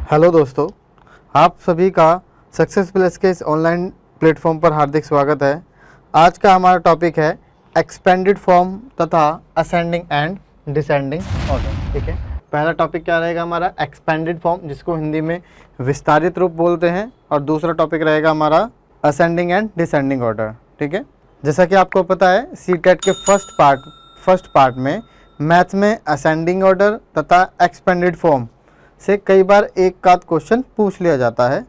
Hello दोस्तों, आप सभी का सक्सेस प्लस के इस ऑनलाइन प्लेटफॉर्म पर हार्दिक स्वागत है। आज का हमारा टॉपिक है एक्सपेंडेड फॉर्म तथा असेंडिंग एंड डिसेंडिंग ऑर्डर। ठीक है, पहला टॉपिक क्या रहेगा हमारा एक्सपेंडेड फॉर्म, जिसको हिंदी में विस्तारित रूप बोलते हैं, और दूसरा टॉपिक रहेगा हमारा असेंडिंग एंड डिसेंडिंग ऑर्डर। ठीक है, जैसा कि आपको पता है सीटेट के फर्स्ट पार्ट में मैथ्स में असेंडिंग ऑर्डर तथा एक्सपेंडेड फॉर्म से कई बार एक आध क्वेश्चन पूछ लिया जाता है।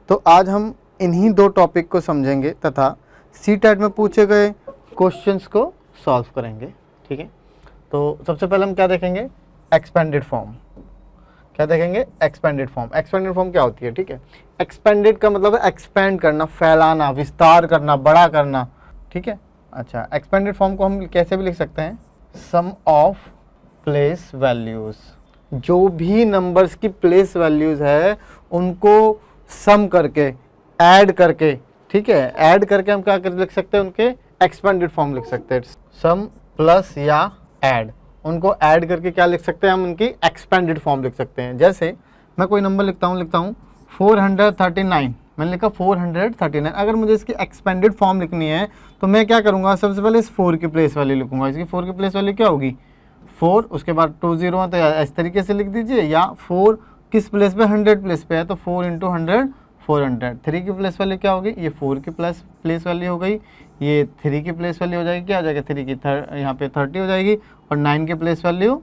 तो आज हम इन्हीं दो टॉपिक को समझेंगे तथा सीटेट में पूछे गए क्वेश्चंस को सॉल्व करेंगे। ठीक है, तो सबसे पहले हम क्या देखेंगे, एक्सपेंडेड फॉर्म। क्या देखेंगे, एक्सपेंडेड फॉर्म। एक्सपेंडेड फॉर्म क्या होती है? ठीक है, एक्सपेंडेड का मतलब है एक्सपेंड करना, फैलाना, विस्तार करना, बड़ा करना। ठीक है, अच्छा, एक्सपेंडेड फॉर्म को हम कैसे भी लिख सकते हैं, सम ऑफ प्लेस वैल्यूज़। जो भी नंबर्स की प्लेस वैल्यूज़ है उनको सम करके, ऐड करके, ठीक है, ऐड करके हम क्या कर लिख सकते हैं, उनके एक्सपेंडेड फॉर्म लिख सकते हैं। सम प्लस या ऐड, उनको ऐड करके क्या लिख सकते हैं हम, उनकी एक्सपेंडेड फॉर्म लिख सकते हैं। जैसे मैं कोई नंबर लिखता हूँ 439, मैंने लिखा 439। अगर मुझे इसकी एक्सपेंडेड फॉर्म लिखनी है तो मैं क्या करूँगा, सबसे पहले इस 4 की प्लेस वैल्यू लिखूँगा। इसकी 4 की प्लेस वैल्यू क्या होगी, 4, उसके बाद 2 0 है तो इस तरीके से लिख दीजिए, या 4 किस प्लेस पे, 100 प्लेस पे है तो 4 × 100 400। 3 की प्लेस वैल्यू क्या होगी, ये 4 की प्लेस वैल्यू हो गई, ये 3 की प्लेस वैल्यू हो जाएगी, क्या हो जाएगा 3 की यहाँ पे 30 हो जाएगी, और 9 की प्लेस वैल्यू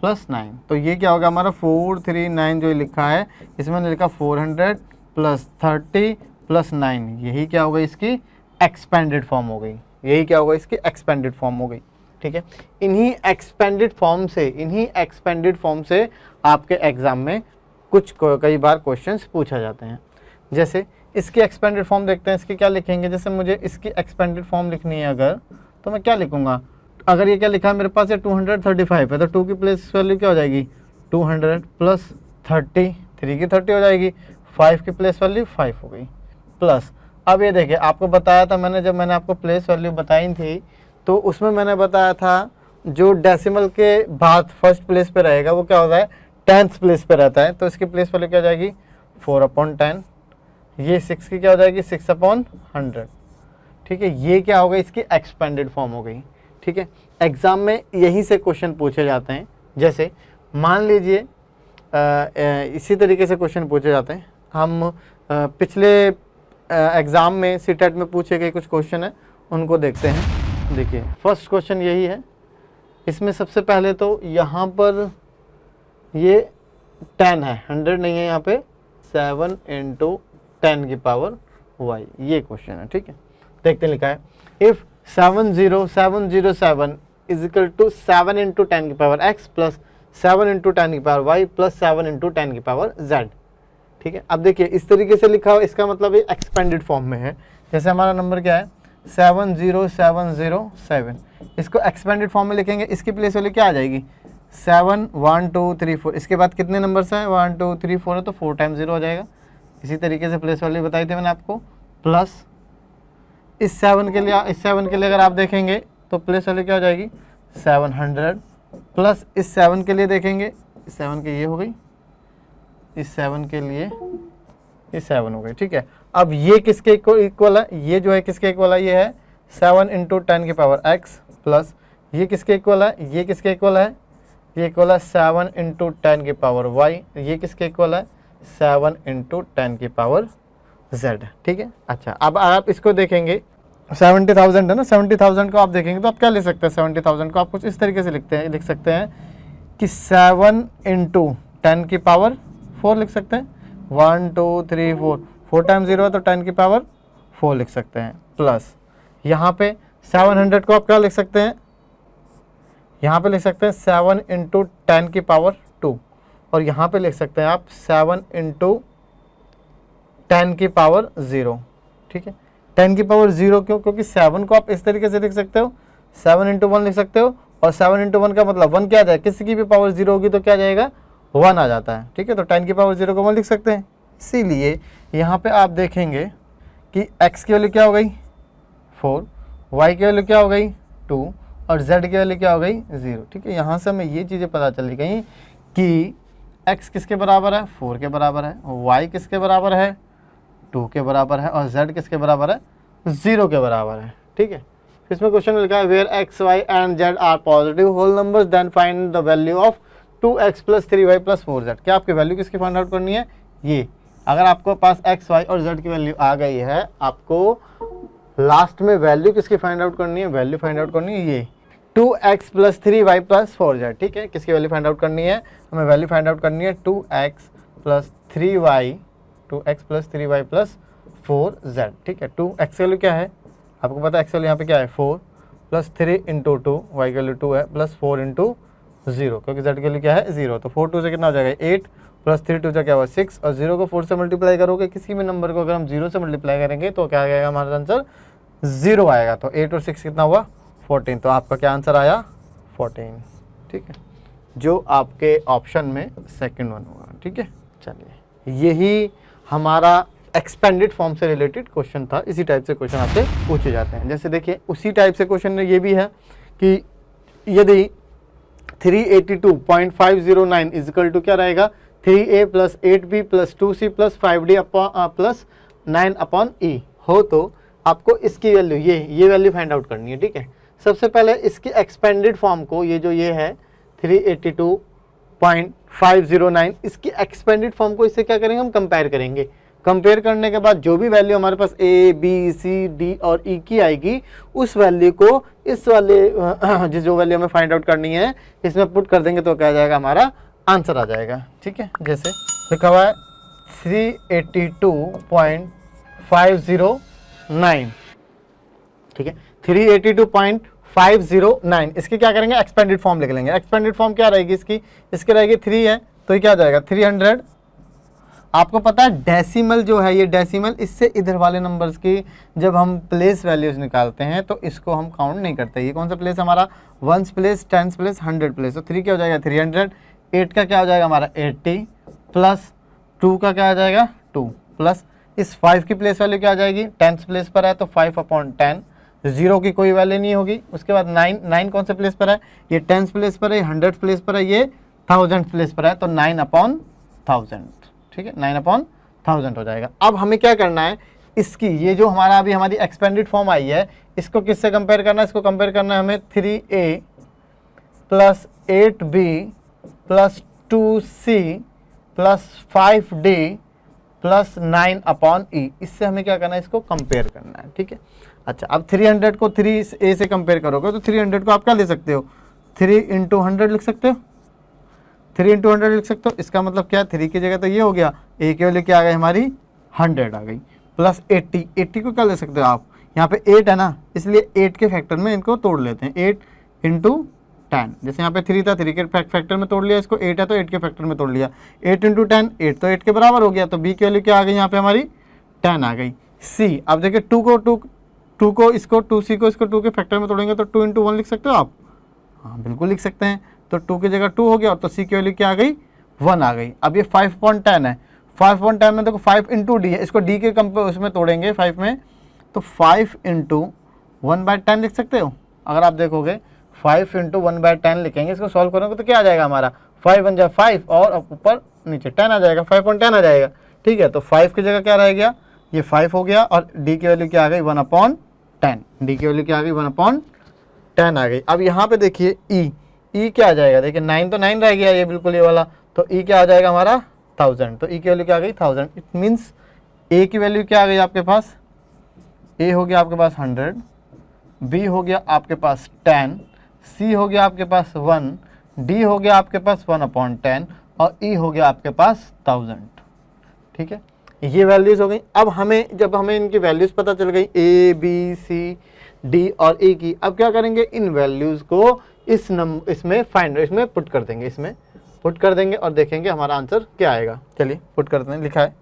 +9। तो ये क्या होगा हमारा 439 जो लिखा है, इसमें मैंने लिखा 400 + 30 + 9, यही क्या होगा इसकी एक्सपेंडेड फॉर्म हो गई। यही क्या होगा इसकी एक्सपेंडेड फॉर्म हो गई। ठीक है, इन्हीं एक्सपेंडेड फॉर्म से आपके एग्जाम में कई बार क्वेश्चंस पूछा जाते हैं। जैसे इसकी एक्सपेंडेड फॉर्म देखते हैं, इसकी क्या लिखेंगे। जैसे मुझे इसकी एक्सपेंडेड फॉर्म लिखनी है अगर, तो मैं क्या लिखूंगा, अगर ये क्या लिखा है मेरे पास, ये 235 है तो 2 की प्लेस वैल्यू क्या हो जाएगी, 200 + 30, 3 की 30 हो जाएगी, 5 की प्लेस वैल्यू 5 हो गई, प्लस। अब ये देखिए, आपको बताया था मैंने, जब मैंने आपको प्लेस वैल्यू बताई थी तो उसमें मैंने बताया था जो डेसिमल के बाद फर्स्ट प्लेस पे रहेगा वो क्या होता है, 10th प्लेस पे रहता है। तो इसकी प्लेस वैल्यू क्या हो जाएगी, 4/10। ये 6 की क्या हो जाएगी, 6/100। ठीक है, ये क्या हो गई, इसकी एक्सपेंडेड फॉर्म हो गई। ठीक है, एग्जाम में यहीं से क्वेश्चन पूछे जाते हैं। जैसे मान लीजिए इसी तरीके से क्वेश्चन पूछे जाते हैं। हम पिछले एग्ज़ाम में सीटेट में पूछे गए कुछ क्वेश्चन है, उनको देखते हैं। देखिए, फर्स्ट क्वेश्चन यही है। इसमें सबसे पहले तो यहाँ पर ये 10 है, 100 नहीं है, यहाँ पे 7 × 10 की पावर y, ये क्वेश्चन है। ठीक है, देखते लिखा है, इफ़ 70707 = 7 × 10 की पावर x + 7 × 10 की पावर y + 7 × 10 की पावर z। ठीक है, अब देखिए इस तरीके से लिखा हो, इसका मतलब ये एक्सपेंडेड फॉर्म में है। जैसे हमारा नंबर क्या है, 70707, इसको एक्सपेंडेड फॉर्म में लिखेंगे, इसकी प्लेस वैल्यू क्या आ जाएगी, 7 1 2 3 4। इसके बाद कितने नंबर्स हैं, 1 2 3 4 है तो 4 × 0 हो जाएगा। इसी तरीके से प्लेस वैल्यू बताई थी मैंने आपको, प्लस इस 7 के लिए अगर आप देखेंगे तो प्लेस वैल्यू क्या हो जाएगी, 700, प्लस इस 7 के लिए देखेंगे, इस 7 के ये हो गई, इस 7 के लिए ये 7 हो गई। ठीक है, अब ये किसके इक्वल है, ये जो है किसके इक्वल है, ये है 7 × 10 की पावर x, प्लस ये किसके इक्वल है, ये किसके इक्वल है, ये इक्वल है 7 × 10 की पावर y, ये किसके इक्वल है, 7 × 10 की पावर z। ठीक है, अच्छा, अब आप इसको देखेंगे 70,000 है ना, 70,000 को आप देखेंगे तो आप क्या लिख सकते हैं, 70,000 को आप कुछ इस तरीके से लिख सकते हैं कि 7 × 10 की पावर 4 लिख सकते हैं, 1 2 3 4, 4 × 0 है तो 10 की पावर 4 लिख सकते हैं, प्लस यहाँ पे 700 को आप क्या लिख सकते हैं, यहाँ पे लिख सकते हैं 7 × 10 की पावर 2, और यहाँ पे लिख सकते हैं आप 7 × 10 की पावर 0। ठीक है, 10 की पावर 0 क्यों, क्योंकि 7 को आप इस तरीके से लिख सकते हो, 7 × 1 लिख सकते हो, और 7 × 1 का मतलब 1 क्या आ जाए, किसी की भी पावर 0 होगी तो क्या आ जाएगा, 1 आ जाता है। ठीक है, तो 10 की पावर 0 को 1 लिख सकते हैं। इसीलिए यहाँ पे आप देखेंगे कि x की वैल्यू क्या हो गई 4, y की वैल्यू क्या हो गई 2, और z की वैल्यू क्या हो गई 0। ठीक है, यहाँ से हमें ये चीज़ें पता चली गई कि x किसके बराबर है, 4 के बराबर है, y किसके बराबर है, 2 के बराबर है, और z किसके बराबर है, 0 के बराबर है। ठीक है, इसमें क्वेश्चन में लिखा है where x, y and z are positive whole numbers then find the value of 2x plus 3y plus 4z। क्या आपकी वैल्यू किसकी फाइंड आउट करनी है, ये। अगर आपको पास x, y और z की वैल्यू आ गई है, आपको लास्ट में वैल्यू किसकी फाइंड आउट करनी है, वैल्यू फाइंड आउट करनी है ये 2x plus 3y plus 4z। ठीक है, किसकी वैल्यू फाइंड आउट करनी है, हमें वैल्यू फाइंड आउट करनी है 2x plus 3y plus 4z। ठीक है, 2x की वैल्यू क्या है, आपको पता है x की वैल्यू यहाँ पे क्या है 4 प्लस 3 इंटू 2, y की वैल्यू 2 है, प्लस 4 इंटू 0, क्योंकि z की वैल्यू क्या है 0। तो 4 2 से कितना हो जाएगा 8 प्लस 3 2 से क्या हुआ 6, और 0 को 4 से मल्टीप्लाई करोगे, किसी भी नंबर को अगर हम 0 से मल्टीप्लाई करेंगे तो क्या आएगा हमारा आंसर 0 आएगा। तो 8 और 6 कितना हुआ 14, तो आपका क्या आंसर आया 14। ठीक है, जो आपके ऑप्शन में सेकंड वन होगा। ठीक है, चलिए, यही हमारा एक्सपेंडेड फॉर्म से रिलेटेड क्वेश्चन था। इसी टाइप से क्वेश्चन आपसे पूछे जाते हैं। जैसे देखिए, उसी टाइप से क्वेश्चन में ये भी है कि यदि 382.509 इजिकल टू क्या रहेगा 3a plus 8b plus 2c plus 5d plus 9 upon E हो, तो आपको इसकी वैल्यू ये वैल्यू फाइंड आउट करनी है। ठीक है, सबसे पहले इसकी एक्सपेंडेड फॉर्म को, ये जो ये है 382.509, इसकी एक्सपेंडेड फॉर्म को इससे क्या करेंगे, हम कंपेयर करेंगे। कंपेयर करने के बाद जो भी वैल्यू हमारे पास a, b, c, d और e की आएगी, उस वैल्यू को इस वाले जो वैल्यू हमें फाइंड आउट करनी है इसमें पुट कर देंगे, तो क्या आ जाएगा हमारा आंसर आ जाएगा। ठीक है, जैसे लिखा हुआ है 382.509। ठीक है, 382.509, इसकी क्या करेंगे एक्सपेंडेड फॉर्म लिख लेंगे। एक्सपेंडेड फॉर्म क्या रहेगी इसकी रहेगी 3 है, तो ये क्या आ जाएगा 300। आपको पता है डेसिमल जो है, ये डेसिमल, इससे इधर वाले नंबर्स की जब हम प्लेस वैल्यूज निकालते हैं तो इसको हम काउंट नहीं करते। ये कौन सा प्लेस हमारा, 1s place, 10s place, 100 place. तो 3 क्या हो जाएगा 300, 8 का क्या हो जाएगा हमारा 80, प्लस 2 का क्या आ जाएगा 2, प्लस इस 5 की प्लेस वैल्यू क्या आ जाएगी, 10s प्लेस पर है तो 5/10, 0 की कोई वैल्यू नहीं होगी। उसके बाद 9 कौन से प्लेस पर है, ये 10s प्लेस पर है, 100 प्लेस पर है, ये 1000 प्लेस पर है, तो 9/1000। ठीक है, 9/1000 हो जाएगा। अब हमें क्या करना है, इसकी ये जो हमारा अभी हमारी एक्सपेंडेड फॉर्म आई है, इसको किससे कंपेयर करना है, इसको कंपेयर करना है हमें 3a plus 8b plus 2c plus 5d plus 9/e, इससे हमें क्या करना है, इसको कंपेयर करना है। ठीक है, अच्छा, अब 300 को 3a से कंपेयर करोगे तो 300 को आप क्या ले सकते हो, 3 × 100 लिख सकते हो, 3 × 100 लिख सकते हो। इसका मतलब क्या है, 3 की जगह तो ये हो गया, a की वैल्यू क्या आ गई हमारी 100 आ गई, प्लस 80 को क्या ले सकते हो आप, यहाँ पे 8 है ना, इसलिए 8 के फैक्टर में इनको तोड़ लेते हैं, 8 × 10। जैसे यहाँ पे 3 था, 3 के फैक्टर में तोड़ लिया, इसको 8 है तो 8 के फैक्टर में तोड़ लिया, 8 × 10, 8 तो 8 के बराबर हो गया, तो b की वैल्यू क्या आ गई यहाँ पे हमारी 10 आ गई। c, अब देखिए 2 को इसको 2c को इसको 2 के फैक्टर में तोड़ेंगे तो 2 × 1 लिख सकते हो आप, हाँ बिल्कुल लिख सकते हैं। तो 2 की जगह 2 हो गया, और तो c की वैल्यू क्या आ गई 1 आ गई। अब ये 5/10 है, 5/10 में देखो 5 × d है, इसको d के उसमें तोड़ेंगे 5 में, तो 5 × 1/10 लिख सकते हो। अगर आप देखोगे 5 × 1/10 लिखेंगे, इसको सॉल्व करोगे तो क्या आ जाएगा हमारा 5 × 1 = 5 और ऊपर नीचे 10 आ जाएगा, 5/10 आ जाएगा। ठीक है, तो 5 की जगह क्या रह गया, ये 5 हो गया, और d की वैल्यू क्या आ गई 1/10, d की वैल्यू क्या आ गई 1/10 आ गई। अब यहाँ पे देखिए e क्या आ जाएगा, देखिए 9 तो 9 रह गया, ये बिल्कुल ये वाला, तो e क्या आ जाएगा हमारा 1000, तो e की वैल्यू क्या आ गई 1000। इट मीन्स a की वैल्यू क्या आ गई आपके पास, a हो गया आपके पास 100, b हो गया आपके पास 10, c हो गया आपके पास 1, d हो गया आपके पास 1/10 और e हो गया आपके पास 1000। ठीक है, ये वैल्यूज हो गई। अब जब हमें इनकी वैल्यूज पता चल गई a, b, c, d और e की, अब क्या करेंगे, इन वैल्यूज को इसमें पुट कर देंगे, इसमें पुट कर देंगे और देखेंगे हमारा आंसर क्या आएगा। चलिए पुट करते हैं। लिखा है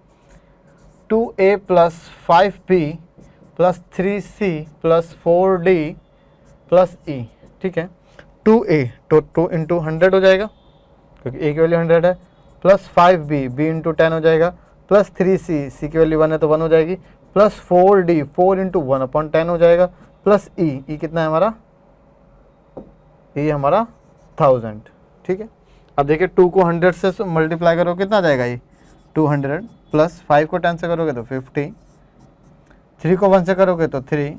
2a plus 5b plus 3c plus 4d plus e। ठीक है, 2a तो 2 × 100 हो जाएगा क्योंकि a की वैल्यू 100 है, प्लस 5b, b × 10 हो जाएगा, प्लस 3c, c की वैल्यू 1 है तो 1 हो जाएगी, प्लस 4d, 4 × 1/10 हो जाएगा, प्लस e कितना है हमारा, ये हमारा 1000। ठीक है, अब देखिए 2 को 100 से मल्टीप्लाई करो कितना जाएगा ये 200 प्लस 5 को 10 से करोगे तो 50, 3 को 1 से करोगे तो 3,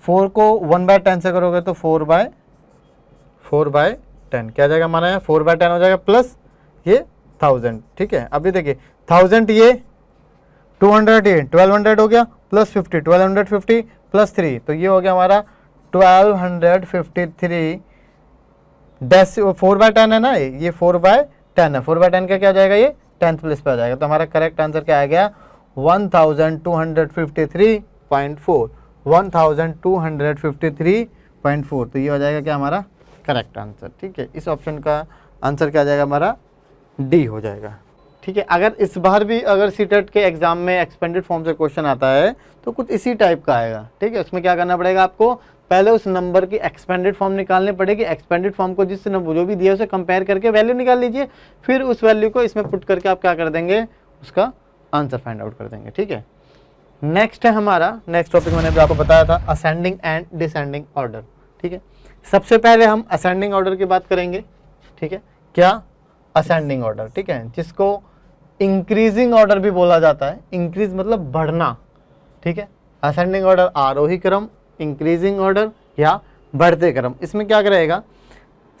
4 को 1/10 से करोगे तो 4/10 क्या जाएगा हमारा यहाँ 4/10 हो जाएगा प्लस ये 1000। ठीक है, अभी देखिए 1000 ये 200 ये 1200 हो गया प्लस 50 1250 प्लस 3 तो ये हो गया हमारा 1253 डैश 4/10 है ना, ये 4/10 है, 4/10 का क्या जाएगा ये 10th प्लेस पे आ जाएगा। तो हमारा करेक्ट आंसर क्या आ गया 1253.4 1253.4 तो ये हो जाएगा क्या हमारा करेक्ट आंसर। ठीक है, इस ऑप्शन का आंसर क्या आ जाएगा हमारा डी हो जाएगा। ठीक है, अगर इस बार भी अगर सीटेट के एग्जाम में एक्सपेंडेड फॉर्म से क्वेश्चन आता है तो कुछ इसी टाइप का आएगा। ठीक है, उसमें क्या करना पड़ेगा आपको, पहले उस नंबर की एक्सपेंडेड फॉर्म निकालनी पड़ेगी, एक्सपेंडेड फॉर्म को जिस नंबर जो भी दिया उसे कंपेयर करके वैल्यू निकाल लीजिए, फिर उस वैल्यू को इसमें पुट करके आप क्या कर देंगे, उसका आंसर फाइंड आउट कर देंगे। ठीक है, नेक्स्ट है हमारा, नेक्स्ट टॉपिक मैंने भी आपको बताया था असेंडिंग एंड डिसेंडिंग ऑर्डर। ठीक है, सबसे पहले हम असेंडिंग ऑर्डर की बात करेंगे। ठीक है, क्या असेंडिंग ऑर्डर, ठीक है, जिसको इंक्रीजिंग ऑर्डर भी बोला जाता है, इंक्रीज मतलब बढ़ना। ठीक है, असेंडिंग ऑर्डर आरोही क्रम, इंक्रीजिंग ऑर्डर या बढ़ते क्रम। इसमें क्या करेगा,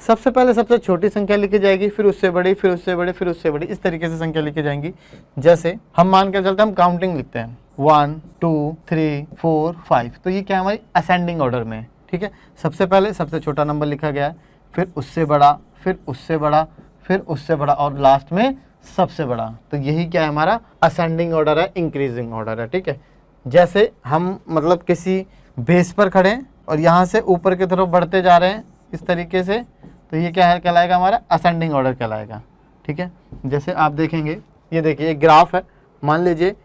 सबसे पहले सबसे छोटी संख्या लिखी जाएगी, फिर उससे बड़ी, फिर उससे बड़ी, फिर उससे बड़ी, इस तरीके से संख्या लिखी जाएंगी। जैसे हम मान के चलते हैं, हम काउंटिंग लिखते हैं 1 2 3 4 5 तो ये क्या हमारी असेंडिंग ऑर्डर में है। ठीक है, सबसे पहले सबसे छोटा नंबर लिखा गया है, फिर उससे बड़ा, फिर उससे बड़ा, फिर उससे बड़ा और लास्ट में सबसे बड़ा। तो यही क्या है हमारा असेंडिंग ऑर्डर है, इंक्रीजिंग ऑर्डर है। ठीक है, जैसे हम मतलब किसी बेस पर खड़े हैं और यहाँ से ऊपर की तरफ बढ़ते जा रहे हैं इस तरीके से, तो ये क्या है कहलाएगा हमारा असेंडिंग ऑर्डर कहलाएगा। ठीक है, जैसे आप देखेंगे, ये देखिए एक ग्राफ है, मान लीजिए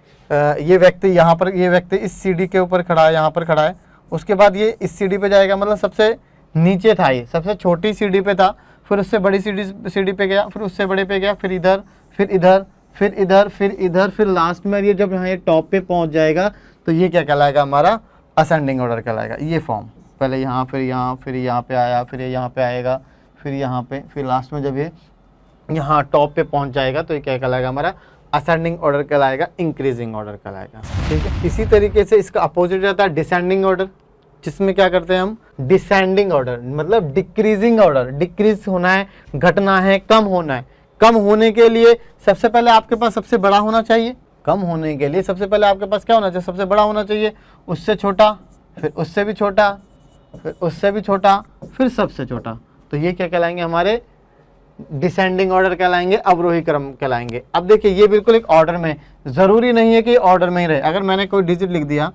ये व्यक्ति यहाँ पर, ये व्यक्ति इस सीढ़ी के ऊपर खड़ा है, यहाँ पर खड़ा है, उसके बाद ये इस सीढ़ी पे जाएगा, मतलब सबसे नीचे था, ये सबसे छोटी सीढ़ी पे था, फिर उससे बड़ी सीढ़ी पे गया, फिर उससे बड़े पे गया, फिर इधर, फिर इधर, फिर इधर, फिर इधर, फिर लास्ट में ये जब यहाँ ये टॉप पे पहुँच जाएगा तो ये क्या कहलाएगा हमारा असेंडिंग ऑर्डर कहलाएगा। ये फॉर्म पहले यहाँ, फिर यहाँ, फिर यहाँ पे आया, फिर ये यहाँ पे आएगा, फिर यहाँ पे, फिर लास्ट में जब ये यहाँ टॉप पे पहुँच जाएगा तो ये क्या कहलाएगा हमारा असेंडिंग ऑर्डर कहलाएगा, इंक्रीजिंग ऑर्डर कहलाएगा। ठीक है, इसी तरीके से इसका अपोजिट रहता है डिसेंडिंग ऑर्डर, जिसमें क्या करते हैं हम डिसेंडिंग ऑर्डर मतलब डिक्रीजिंग ऑर्डर, डिक्रीज होना है, घटना है, कम होना है। कम होने के लिए सबसे पहले आपके पास सबसे बड़ा होना चाहिए, कम होने के लिए सबसे पहले आपके पास क्या होना चाहिए, सबसे बड़ा होना चाहिए, उससे छोटा, फिर उससे भी छोटा, फिर उससे भी छोटा, फिर सबसे छोटा। तो ये क्या कहलाएंगे हमारे डिसेंडिंग ऑर्डर कहलाएंगे, अवरोही क्रम कहलाएंगे। अब देखिए ये बिल्कुल एक ऑर्डर में, ज़रूरी नहीं है कि ऑर्डर में ही रहे। अगर मैंने कोई डिजिट लिख दिया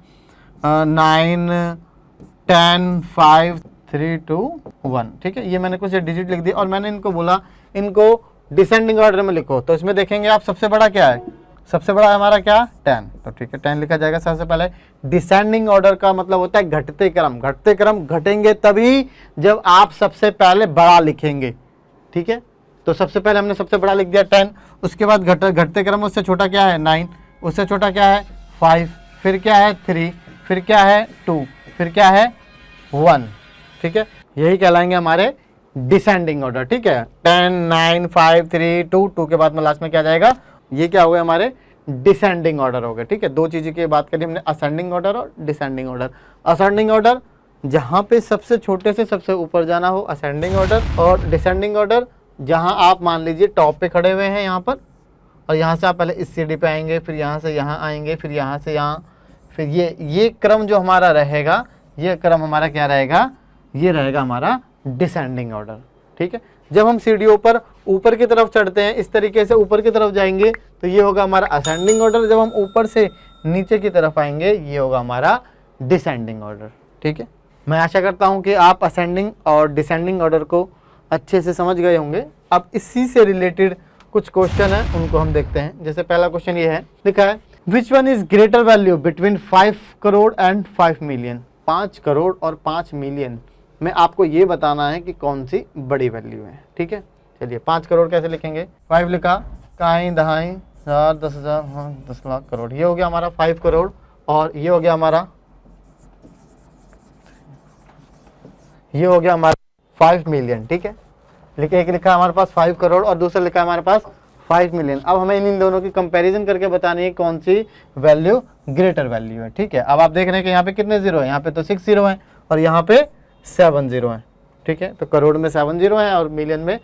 9 10 5 3 2 1, ठीक है, ये मैंने कुछ डिजिट लिख दिया और मैंने इनको बोला इनको डिसेंडिंग ऑर्डर में लिखो, तो इसमें देखेंगे आप सबसे बड़ा क्या है, सबसे बड़ा हमारा क्या 10, तो ठीक है 10 लिखा जाएगा सबसे पहले। डिसेंडिंग ऑर्डर का मतलब होता है घटते क्रम, घटते क्रम घटेंगे तभी जब आप सबसे पहले बड़ा लिखेंगे। ठीक है, तो सबसे पहले हमने सबसे बड़ा लिख दिया 10, उसके बाद घटते क्रम उससे छोटा क्या है 9, उससे छोटा क्या है 5, फिर क्या है 3, फिर क्या है 2, फिर क्या है 1। ठीक है, यही कहलाएंगे हमारे डिसेंडिंग ऑर्डर। ठीक है, 10 9 5 3 2 2 के बाद में लास्ट में क्या जाएगा, ये क्या हो गया हमारे डिसेंडिंग ऑर्डर हो गए। ठीक है, दो चीज़ों की बात करी हमने, असेंडिंग ऑर्डर और डिसेंडिंग ऑर्डर। असेंडिंग ऑर्डर जहाँ पे सबसे छोटे से सबसे ऊपर जाना हो असेंडिंग ऑर्डर, और डिसेंडिंग ऑर्डर जहाँ आप मान लीजिए टॉप पे खड़े हुए हैं यहाँ पर, और यहाँ से आप पहले इस सीढ़ी पे आएंगे, फिर यहाँ से यहाँ आएंगे, फिर यहाँ से यहाँ, फिर ये क्रम जो हमारा रहेगा, ये क्रम हमारा क्या रहेगा, ये रहेगा हमारा डिसेंडिंग ऑर्डर। ठीक है, जब हम सीढ़ियों पर ऊपर की तरफ चढ़ते हैं, इस तरीके से ऊपर की तरफ जाएंगे तो ये होगा हमारा असेंडिंग ऑर्डर, जब हम ऊपर से नीचे की तरफ आएंगे ये होगा हमारा डिसेंडिंग ऑर्डर। ठीक है, मैं आशा करता हूँ कि आप असेंडिंग और डिसेंडिंग ऑर्डर को अच्छे से समझ गए होंगे। अब इसी से रिलेटेड कुछ क्वेश्चन है, उनको हम देखते हैं। जैसे पहला क्वेश्चन ये है, लिखा है which one is greater value between 5 crore and 5 million. 5 crore और 5 मिलियन में आपको ये बताना है कि कौन सी बड़ी वैल्यू है। ठीक है, चलिए 5 करोड़ कैसे लिखेंगे, 5 लिखा, काई दहाई 1000 10,000 10 लाख करोड़, ये हो गया हमारा 5 करोड़, और ये हो गया हमारा 5 मिलियन। ठीक है, एक लिखा है हमारे पास 5 करोड़ और दूसरा लिखा है हमारे पास 5 मिलियन। अब हमें इन दोनों की कंपैरिजन करके बतानी है कौन सी वैल्यू ग्रेटर वैल्यू है। ठीक है, अब आप देख रहे हैं कि यहाँ पे कितने जीरो है, यहाँ पे तो 6 जीरो है और यहाँ पे 7 जीरो है। ठीक है, तो करोड़ में 7 जीरो है और मिलियन में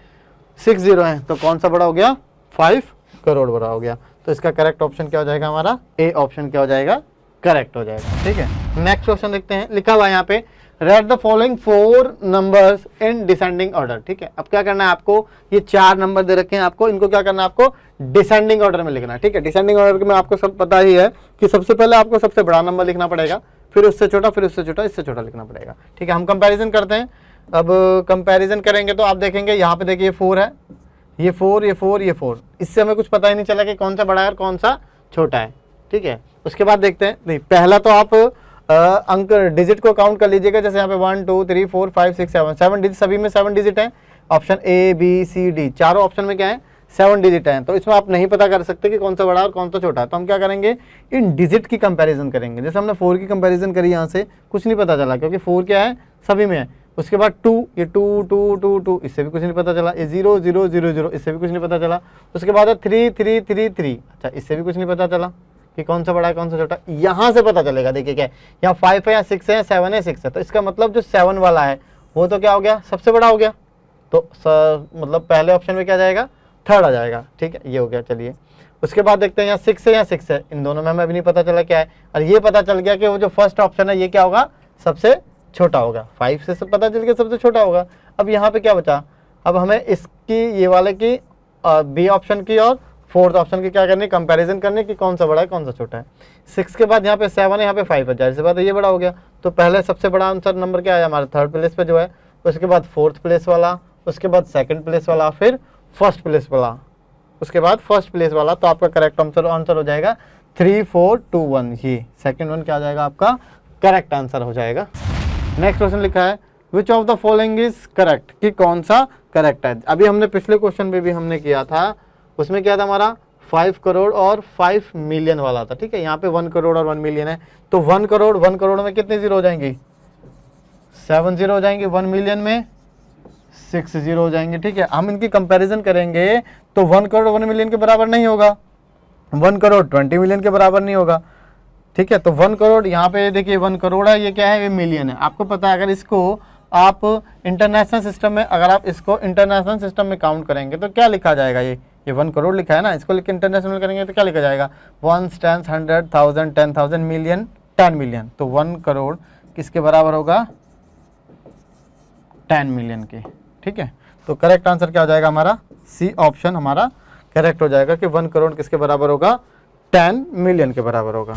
6 जीरो है, तो कौन सा बड़ा हो गया, 5 करोड़ बड़ा हो गया। तो इसका करेक्ट ऑप्शन क्या हो जाएगा, हमारा ए ऑप्शन क्या हो जाएगा, करेक्ट हो जाएगा। ठीक है, नेक्स्ट क्वेश्चन देखते हैं। लिखा हुआ है यहाँ पे right the following 4 numbers in descending order. ठीक है, अब क्या करना है आपको, ये 4 नंबर दे रखे हैं आपको, इनको क्या करना है, आपको डिसेंडिंग ऑर्डर में लिखना है। ठीक है, डिसेंडिंग ऑर्डर में आपको सब पता ही है कि सबसे पहले आपको सबसे बड़ा नंबर लिखना पड़ेगा, फिर उससे छोटा, फिर उससे छोटा, इससे छोटा लिखना पड़ेगा। ठीक है, हम कंपैरिजन करते हैं। अब कंपैरिजन करेंगे तो आप देखेंगे यहाँ पे देखिए 4 है, ये 4, ये 4, ये 4, इससे हमें कुछ पता ही नहीं चला कि कौन सा बड़ा है और कौन सा छोटा है। ठीक है, उसके बाद देखते हैं, नहीं पहला तो आप अंक डिजिट को काउंट कर लीजिएगा। जैसे यहाँ पे 1 2 3 4 5 6 7 7 डिजिट, सभी में 7 डिजिट है। Option A B C D चारों ऑप्शन में क्या है, 7 डिजिट है। तो इसमें आप नहीं पता कर सकते कि कौन सा बड़ा और कौन सा छोटा है, तो हम क्या करेंगे, इन डिजिट की कंपैरिजन करेंगे। जैसे हमने 4 की कंपैरिजन करी, यहाँ से कुछ नहीं पता चला क्योंकि 4 क्या है, सभी में है। उसके बाद 2, ये 2 2 2 2, इससे भी कुछ नहीं पता चला। ये 0 0 0 0, इससे भी कुछ नहीं पता चला। उसके बाद है 3 3 3 3, अच्छा इससे भी कुछ नहीं पता चला कि कौन सा बड़ा है कौन सा छोटा। यहाँ से पता चलेगा, देखिए क्या है, यहाँ 5 है, यहाँ 6 है, 7 है, 6 है, तो इसका मतलब जो 7 वाला है वो तो क्या हो गया, सबसे बड़ा हो गया। तो मतलब पहले ऑप्शन में क्या जाएगा, थर्ड आ जाएगा। ठीक है, ये हो गया। चलिए उसके बाद देखते हैं, यहाँ 6 है, यहाँ 6 है, इन दोनों में हमें अभी नहीं पता चला क्या है। और ये पता चल गया कि वो जो फर्स्ट ऑप्शन है ये क्या होगा, सबसे छोटा होगा। 5 से पता चल गया सबसे छोटा होगा। अब यहाँ पे क्या बचा, अब हमें इसकी, ये वाले की, बी ऑप्शन की और फोर्थ ऑप्शन की क्या करनी, कंपैरिजन करनी कि कौन सा बड़ा है कौन सा छोटा है। 6 के बाद यहाँ पे 7 है, यहाँ पे 5 है, जाहिर सी बात है ये बड़ा हो गया। तो पहले सबसे बड़ा आंसर नंबर क्या है हमारा, थर्ड प्लेस पे जो है, उसके बाद फोर्थ प्लेस वाला, उसके बाद सेकंड प्लेस वाला, फिर फर्स्ट प्लेस वाला, उसके बाद फर्स्ट प्लेस वाला। तो आपका करेक्ट आंसर हो जाएगा 3 4 2 1, ये सेकंड वन क्या हो जाएगा, आपका करेक्ट आंसर हो जाएगा। नेक्स्ट क्वेश्चन लिखा है विच of the following is correct, कि कौन सा करेक्ट है। अभी हमने पिछले क्वेश्चन में भी हमने किया था, उसमें क्या था हमारा 5 करोड़ और 5 मिलियन वाला था। ठीक है, यहाँ पे 1 करोड़ और 1 मिलियन है, तो 1 करोड़ में कितने जीरो हो जाएंगे, 7 जीरो हो जाएंगे। 1 मिलियन में 6 जीरो हो जाएंगे। ठीक है, हम इनकी कंपैरिजन करेंगे तो 1 करोड़ 1 मिलियन के बराबर नहीं होगा, 1 करोड़ 20 मिलियन के बराबर नहीं होगा। ठीक है, तो 1 करोड़ यहाँ पे देखिए 1 करोड़ है, ये क्या है, ये मिलियन है। आपको पता है अगर इसको आप इंटरनेशनल सिस्टम में, अगर आप इसको इंटरनेशनल सिस्टम में काउंट करेंगे तो क्या लिखा जाएगा, ये 1 करोड़ लिखा है ना, इसको लिख के इंटरनेशनल करेंगे तो क्या लिखा जाएगा, 1 10 100 1000 10,000 मिलियन 10 मिलियन। तो 1 करोड़ किसके बराबर होगा, 10 मिलियन के। ठीक है, तो करेक्ट आंसर क्या हो जाएगा हमारा, सी ऑप्शन हमारा करेक्ट हो जाएगा कि 1 करोड़ किसके बराबर होगा, 10 मिलियन के बराबर होगा।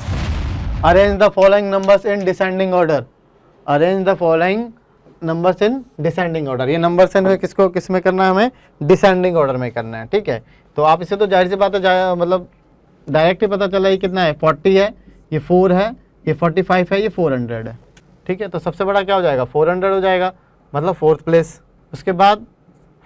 Arrange the following numbers in descending order, arrange the following numbers in descending order. ये नंबर्स इन किसको किस में करना है, हमें डिसेंडिंग ऑर्डर में करना है। ठीक है, तो आप इसे तो जाहिर सी बात है, मतलब डायरेक्ट ही पता चला ये कितना है, 40 है, ये 4 है, ये 45 है, ये 400 है। ठीक है, तो सबसे बड़ा क्या हो जाएगा, 400 हो जाएगा, मतलब फोर्थ प्लेस। उसके बाद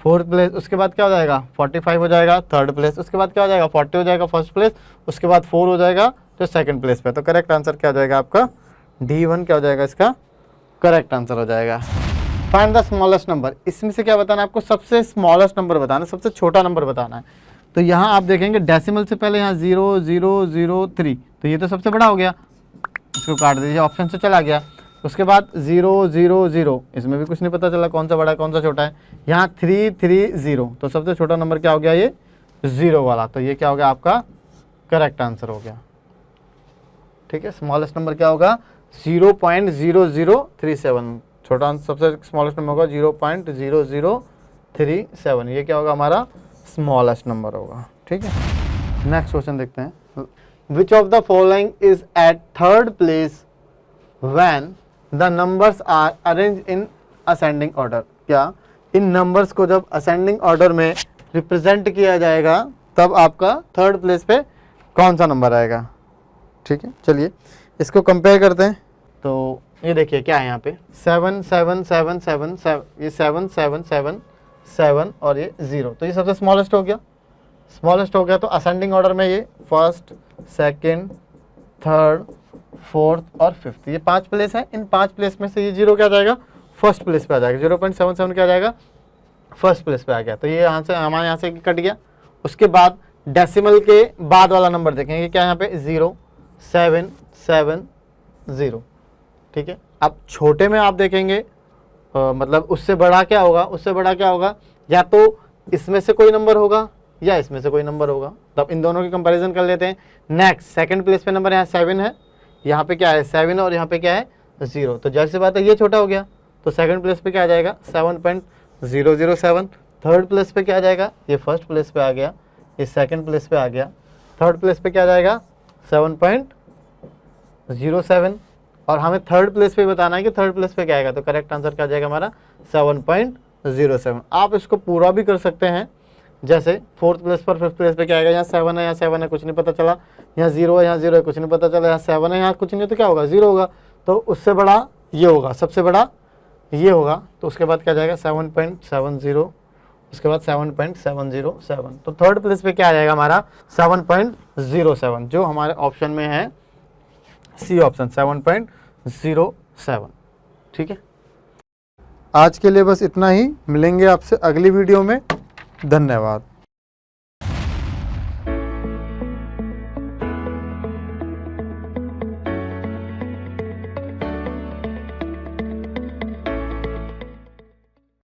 फोर्थ प्लेस, उसके बाद क्या हो जाएगा, 45 हो जाएगा थर्ड प्लेस। उसके बाद क्या हो जाएगा, 40 हो जाएगा फर्स्ट प्लेस। उसके बाद 4 हो जाएगा तो सेकंड प्लेस पे। तो करेक्ट आंसर क्या हो जाएगा आपका, D1 क्या हो जाएगा, इसका करेक्ट आंसर हो जाएगा। फाइंड द स्मॉलेस्ट नंबर, इसमें से क्या बताना है आपको, सबसे स्मॉलेस्ट नंबर बताना है, सबसे छोटा नंबर बताना है। तो यहाँ आप देखेंगे डेसिमल से पहले यहाँ 0 0 0 3, तो ये तो सबसे बड़ा हो गया, इसको काट दीजिए, ऑप्शन से चला गया। उसके बाद 0 0 0, इसमें भी कुछ नहीं पता चला कौन सा बड़ा है कौन सा छोटा है। यहाँ 3 3 0, तो सबसे छोटा नंबर क्या हो गया, ये 0 वाला। तो ये क्या हो गया आपका करेक्ट आंसर हो गया। ठीक है, स्मॉलेस्ट नंबर क्या होगा, 0.0037, छोटा सबसे स्मॉलेस्ट नंबर होगा 0.0037, ये क्या होगा हमारा स्मॉलेस्ट नंबर होगा। ठीक है, नेक्स्ट क्वेश्चन देखते हैं, which of the following is at third place when the numbers are arrange in ascending order. क्या इन नंबर्स को जब असेंडिंग ऑर्डर में रिप्रेजेंट किया जाएगा तब आपका थर्ड प्लेस पे कौन सा नंबर आएगा। ठीक है, चलिए इसको कंपेयर करते हैं। तो ये देखिए क्या है यहाँ पे 7 7 7 7 7, ये 7 7 7 7 और ये 0, तो ये सबसे स्मॉलेस्ट हो गया, स्मॉलेस्ट हो गया। तो असेंडिंग ऑर्डर में ये फर्स्ट सेकंड थर्ड फोर्थ और फिफ्थ, ये 5 प्लेस है। इन 5 प्लेस में से ये 0 क्या आ जाएगा, फर्स्ट प्लेस पे आ जाएगा, 0.77 क्या आ जाएगा फर्स्ट प्लेस पे आ गया, तो ये यहाँ से हमारे यहाँ से कट गया। उसके बाद डेसिमल के बाद वाला नंबर देखेंगे, क्या यहाँ पे 0770, ठीक है। अब छोटे में आप देखेंगे मतलब उससे बड़ा क्या होगा, उससे बड़ा क्या होगा, या तो इसमें से कोई नंबर होगा या इसमें से कोई नंबर होगा। तब इन दोनों की कंपैरिजन कर लेते हैं। नेक्स्ट सेकंड प्लेस पे नंबर यहाँ 7 है, यहाँ पे क्या है 7 है और यहाँ पे क्या है 0, तो जाहिर सी बात है ये छोटा हो गया, तो सेकंड प्लेस पे क्या आ जाएगा 7.007। थर्ड प्लेस पे क्या आ जाएगा, ये फर्स्ट प्लेस पे आ गया, ये सेकंड प्लेस पे आ गया। थर्ड प्लेस पे क्या आ जाएगा 7.07, और हमें थर्ड प्लेस पे बताना है कि थर्ड प्लेस पे क्या आएगा, तो करेक्ट आंसर क्या आ जाएगा हमारा 7.07। आप इसको पूरा भी कर सकते हैं, जैसे फोर्थ प्लेस पर फिफ्थ प्लेस पे क्या आएगा, यहाँ 7 है, यहाँ 7 है, कुछ नहीं पता चला, यहाँ 0 है, यहाँ 0 है, कुछ नहीं पता चला, यहाँ 7 है, यहाँ कुछ नहीं, तो क्या होगा 0 होगा, तो उससे बड़ा ये होगा, सबसे बड़ा ये होगा, तो उसके बाद क्या जाएगा 7.70, उसके बाद 7.707, तो थर्ड प्लेस पे क्या आ जाएगा हमारा 7.07, जो हमारे ऑप्शन में है सी ऑप्शन 7.07, ठीक है। आज के लिए बस इतना ही, मिलेंगे आपसे अगली वीडियो में, धन्यवाद।